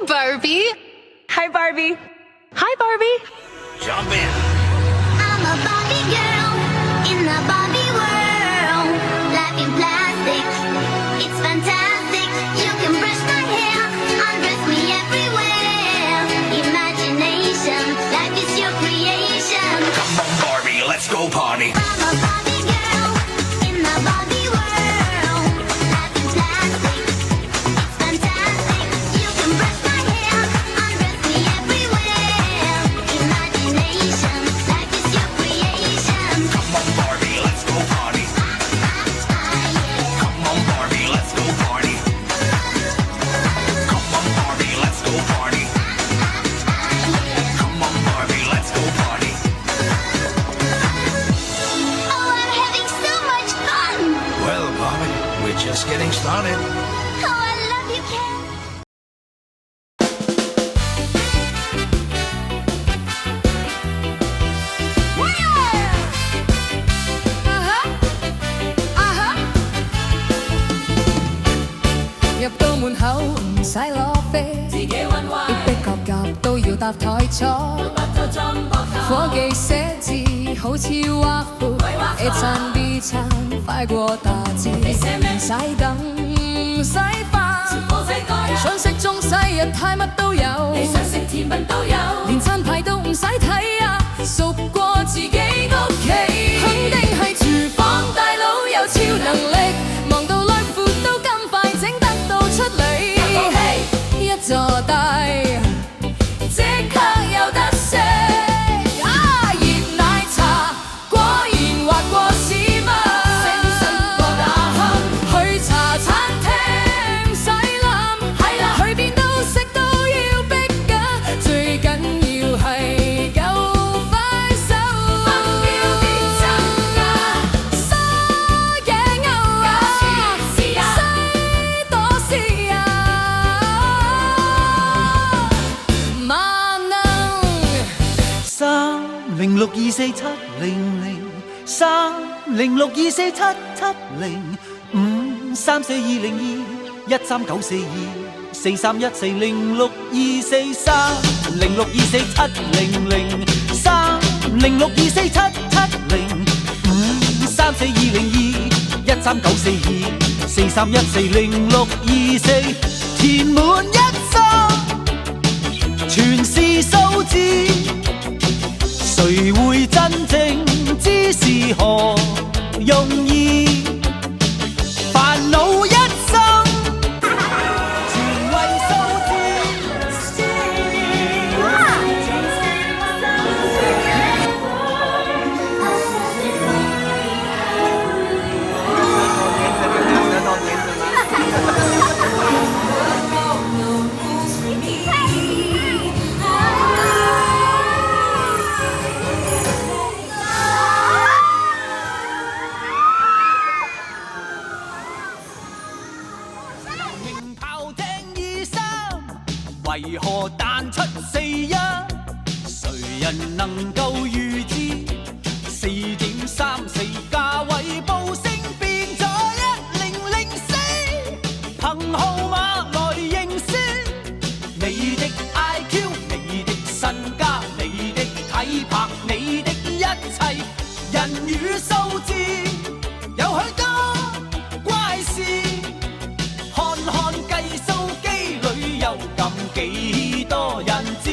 Barbie. Hi, Barbie. Hi, Barbie. Jump in. I'm a Barbie girl in the Barbie world. Life in plastic, it's fantastic. You can brush my hair, undress me everywhere. Imagination, life is your creation. Come on, Barbie, let's go party. I'm a Barbie girl in the Barbie world. Life in plastic, it's fantastic. You can brush my hair, undress me everywhere. Imagination, life is your creation. Come on, Barbie, let's go party. Come on, Barbie, let's go party. Come on, Barbie, let's go party. Come on, Barbie, let's go party. Oh, I'm having so much fun. Well, Barbie, we're just getting started. Oh, I love you, Ken.入到門口唔使攞飛，自己揾位，逼逼夾夾都要搭台坐。伙計寫字好似畫符，A 餐 B 餐快過打字，唔使等唔使煩，想食中西日泰乜都有，你想食甜品都有，連餐牌都唔使睇啊，熟過自己屋企，肯定係廚房大佬有超能力，忙到內褲都咁快整得到出嚟，一座大即刻有得食。熱奶茶果然滑過市民，去茶餐廳唔使諗，去邊都食都要逼㗎，最緊要係夠快手。沙野牛啊，西多士啊，萬能。3062473143214362402139421394243140624填滿一生，全是數字，誰會真正知是何用意？煩惱一生，全為數字。鳴炮聽23，為何彈出41？誰人能夠預知？4.34價位報升變咗1004，憑號碼來認輸。你的 IQ， 你的身家，你的體魄，你的一切，人與數字有許多怪事。看看計數機裏有咁幾多人知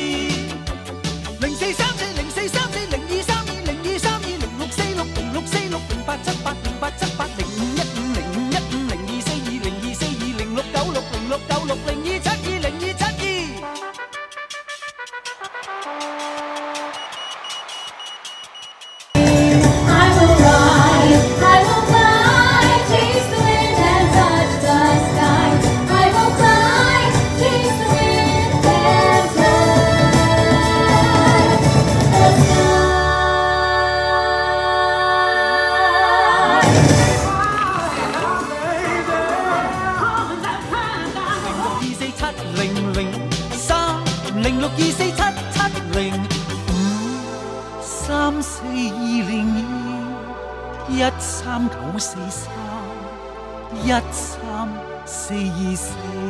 I will ride, I will fly, chase the wind and touch the sky. I will fly, chase the wind and touch the sky.13943139443139423